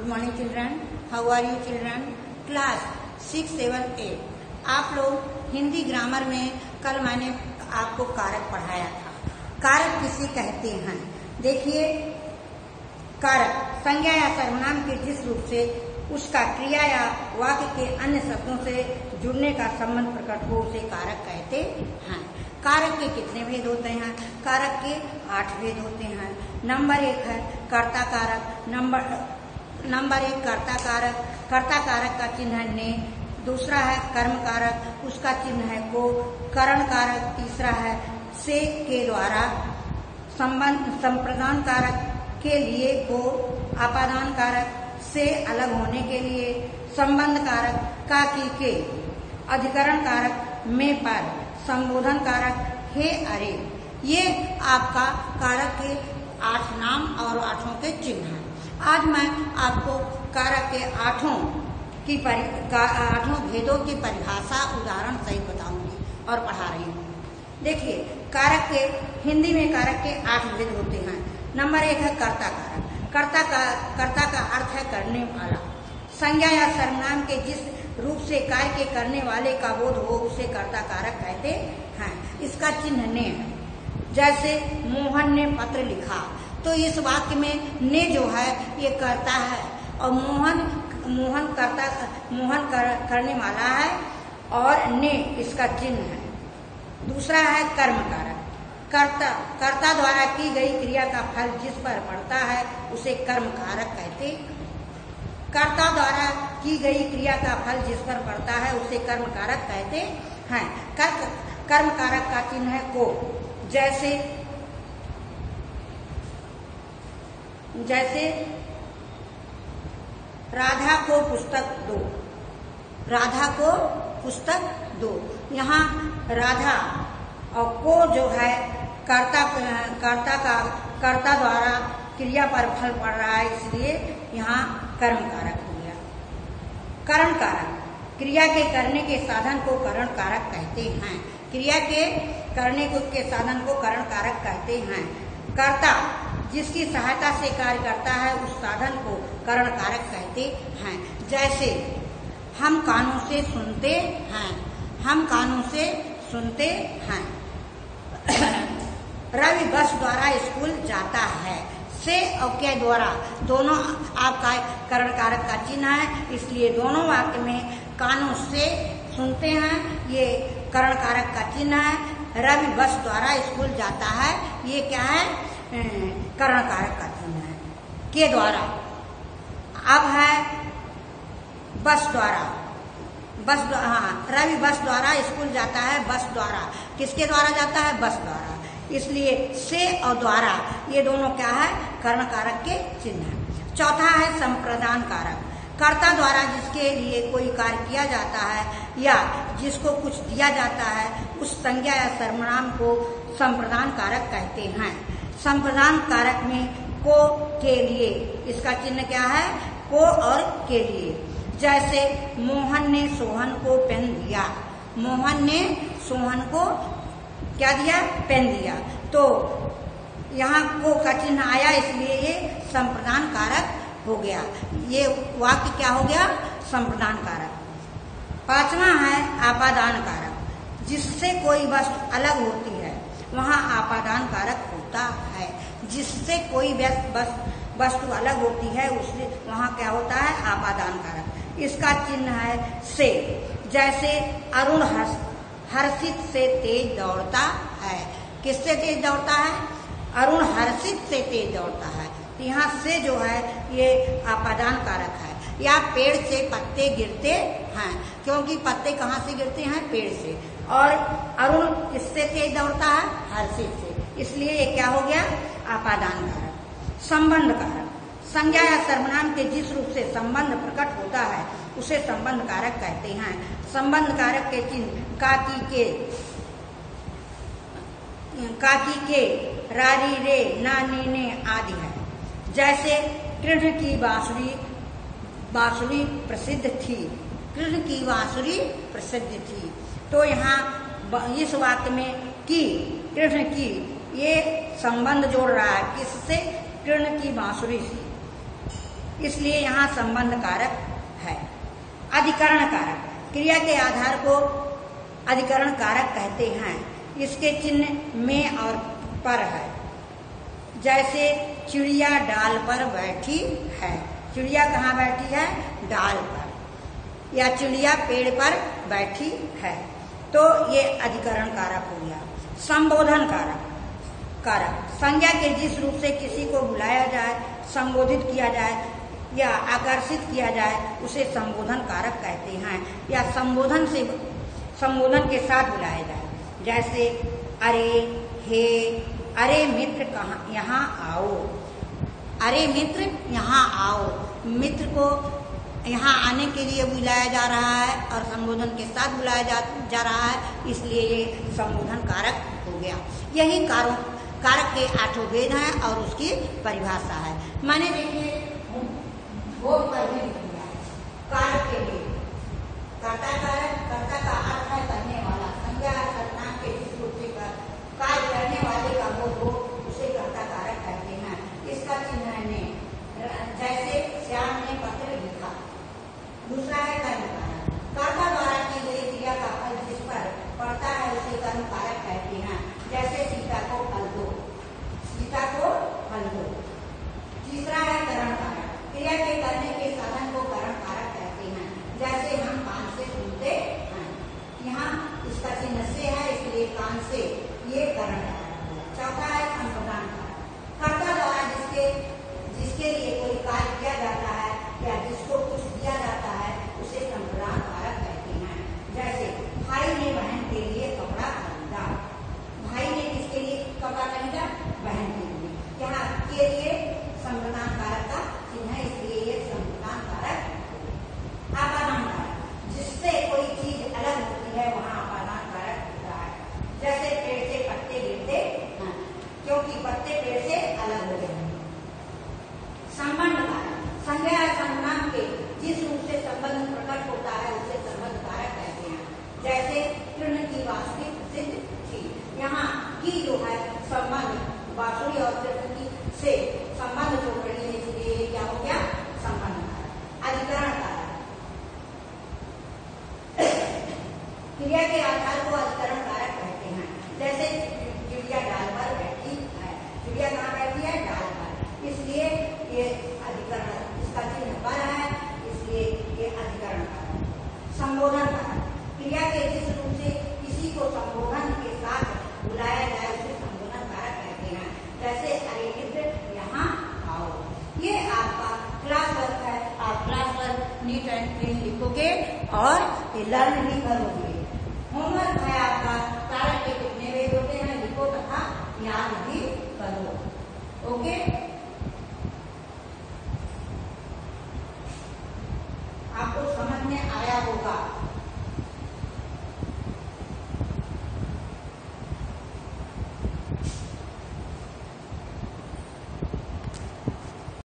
Good morning children, how are you children? Class 6, 7, 8। आप लोग Hindi grammar में कल मैंने आपको कारक पढ़ाया था। कारक किसे कहते हैं? देखिए, कारक संज्ञा या सर्वनाम के जिस रूप से उसका क्रिया या वाक्य के अन्य शब्दों से जुड़ने का संबंध प्रकट हो उसे कारक कहते हैं। कारक के कितने भेद होते हैं? कारक के 8 भेद होते हैं। नंबर 1 है कर्ता कारक। नंबर 1 कर्ता कारक। कर्ता कारक का चिन्ह है ने। दूसरा है कर्म कारक, उसका चिन्ह है को। करण कारक तीसरा है से के द्वारा। संप्रदान कारक के लिए को। आपादान कारक से अलग होने के लिए। संबंध कारक का की के। अधिकरण कारक में पर। संबोधन कारक हे अरे। ये आपका कारक के 8 नाम और 8 के चिन्ह हैं। आज मैं आपको कारक के 8 भेदों की परिभाषा उदाहरण सहित बताऊंगी और पढ़ा रही हूँ। देखिए, कारक के हिंदी में कारक के 8 भेद होते हैं। नंबर 1 है कर्ता कारक। कर्ता का अर्थ है करने वाला। संज्ञा या सर्वनाम के जिस रूप से कार्य के करने वाले का बोध हो उसे कर्ता कारक कहते हैं। इसका चिन्ह ने है। जैसे मोहन ने पत्र लिखा, तो इस वाक्य में ने जो है ये कर्ता है और मोहन करने वाला है और ने इसका चिन्ह है। दूसरा है कर्म कारक। कर्ता द्वारा की गई क्रिया का फल जिस पर पड़ता है उसे कर्म कारक कहते हैं। कर्ता द्वारा की गई क्रिया का फल जिस पर पड़ता है उसे कर्म कारक कहते हैं। कर्म कारक का चिन्ह है को। जैसे राधा को पुस्तक दो। राधा को पुस्तक दो। यहाँ राधा और को जो है कर्ता द्वारा क्रिया पर फल पड़ रहा है, इसलिए यहाँ कर्म कारक हो गया। करण कारक क्रिया के करने के साधन को करण कारक कहते हैं। क्रिया के करने के साधन को करण कारक कहते हैं। कर्ता जिसकी सहायता से कार्य करता है उस साधन को करण कारक कहते हैं। जैसे हम कानों से सुनते हैं। हम कानों से सुनते हैं। रवि बस द्वारा स्कूल जाता है। से और के द्वारा दोनों आपका करण कारक का चिन्ह है, इसलिए दोनों वाक्य में कानों से सुनते हैं, ये करण कारक का चिन्ह है। रवि बस द्वारा स्कूल जाता है, ये क्या है? करण कारक का चिन्ह है। के द्वारा अब है बस द्वारा। रवि बस द्वारा स्कूल जाता है। बस द्वारा किसके द्वारा जाता है? बस द्वारा, इसलिए से और द्वारा ये दोनों क्या है? कर्ण कारक के चिन्ह है। चौथा है संप्रदान कारक। कर्ता द्वारा जिसके लिए कोई कार्य किया जाता है या जिसको कुछ दिया जाता है उस संज्ञा या सर्वनाम को संप्रदान कारक कहते हैं। संप्रदान कारक में को के लिए इसका चिन्ह क्या है? को और के लिए। जैसे मोहन ने सोहन को पेन दिया। मोहन ने सोहन को क्या दिया? पेन दिया। तो यहाँ को का चिन्ह आया, इसलिए ये संप्रदान कारक हो गया। ये वाक्य क्या हो गया? संप्रदान कारक। 5वां है आपादान कारक। जिससे कोई वस्तु अलग होती है वहाँ आपादान कारक होता है। जिससे कोई वस्तु अलग होती है उससे वहाँ क्या होता है? आपादान कारक। इसका चिन्ह है से। जैसे अरुण हर्षित से तेज दौड़ता है। किससे तेज दौड़ता है? अरुण हर्षित से तेज दौड़ता है। यहाँ से जो है ये आपादान कारक है। या पेड़ से पत्ते गिरते हैं, क्योंकि पत्ते कहाँ से गिरते हैं? पेड़ से। और अरुण किससे तेज दौड़ता है? हर्षित से, इसलिए ये क्या हो गया? आपादान कारक। संबंध कारक संज्ञा या सर्वनाम के जिस रूप से संबंध प्रकट होता है उसे संबंध कारक कहते हैं। संबंध कारक के चिन्ह काकी के रारी रे ना नी ने आदि है। जैसे कृष्ण की बांसुरी प्रसिद्ध थी। कृष्ण की बांसुरी प्रसिद्ध थी। तो यहाँ इस वाक्य में की कृष्ण की ये संबंध जोड़ रहा है। किससे? कृष्ण की बांसुरी से। इसलिए यहाँ संबंध कारक है। अधिकरण कारक, क्रिया के आधार को अधिकरण कारक कहते हैं। इसके चिन्ह में और पर है। जैसे चिड़िया डाल पर बैठी है, चिड़िया कहाँ बैठी है? डाल पर। या चिड़िया पेड़ पर बैठी है, तो ये अधिकरण कारक हो गया। संबोधन कारक, संज्ञा के जिस रूप से किसी को बुलाया जाए, संबोधित किया जाए या आकर्षित किया जाए, उसे संबोधन कारक कहते हैं। या संबोधन के साथ बुलाया जाए, जैसे अरे, हे, अरे मित्र कहाँ, यहाँ आओ। अरे मित्र यहाँ आओ, मित्र को यहाँ आने के लिए बुलाया जा रहा है और संबोधन के साथ बुलाया जा रहा है, इसलिए ये संबोधन कारक हो गया। यही कारक के 8 भेद हैं और उसकी परिभाषा है। मैंने देखिए बोर्ड पर भी लिख दिया है कारक के भेद। कर्ता कारक, कर्ता का अर्थ है करने वाला, संज्ञा सर्वनाम के जिस रूप से कार्य करने वाले का बोध हो उसे कर्ता कारक कहते हैं। इसका चिन्ह है जैसे श्याम ने पत्र लिखा। दूसरा है कर्म कारक, कर्ता द्वारा की गई क्रिया का फल जिस पर पड़ता है उसे कर्म कारक कहते हैं। जैसे सीता को फल दो, सीता को फल दो। तीसरा है करण कारक, क्रिया के करने के साधन को करण कारक कहते हैं। जैसे हम कान से सुनते हैं, यहाँ इसका चिन्ह से है इसलिए कान से, ये करण कारक है। चौथा है संप्रदान कारक, कर्ता द्वारा जिसके लिए कोई कार्य किया जाता है या जिसको कुछ दिया जाता है उसे संप्रदान कारक कहते हैं। जैसे भाई ने बहन के लिए कपड़ा खरीदा, भाई ने किसके लिए कपड़ा खरीदा? बहन के लिए। यहाँ के लिए संप्रदान कारक का चिन्ह है, इसलिए ये संप्रदान कारक। आपादान कारक, जिससे कोई चीज अलग होती है वहाँ आपादान कारक होता है। जैसे पेड़ से पत्ते गिरते हैं क्योंकि पत्ते पेड़ से अलग हो गए। संबंध कारक, संज्ञा या सर्वनाम के जिस रूप से संबंध प्रकट होता है उसे संबंध कारक कहते हैं। जैसे कृष्ण की बांसुरी प्रसिद्ध थी, यहाँ की जो है संबंध बांसुरी और कृष्ण की से संबंध जोड़ रही है, इसलिए ये क्या हो गया? संबंध कारक। अधिकरण कारक, क्रिया के आधार को अधिकरण कारक कहते हैं। जैसे चिड़िया डाल पर बैठी है, चिड़िया कहाँ बैठी है? डाल पर, इसलिए ये अधिकरण, इसका चिन्ह पर है इसलिए ये अधिकरण कारक। संबोधन कारक, क्रिया के जिस रूप से किसी को संबोधन के साथ बुलाया जाए उसे संबोधन कारक कहते हैं। जैसे अरे मित्र यहाँ आओ। ये आपका क्लास वर्क है, आप class work neat and clean लिखोगे और लर्न भी करोगे।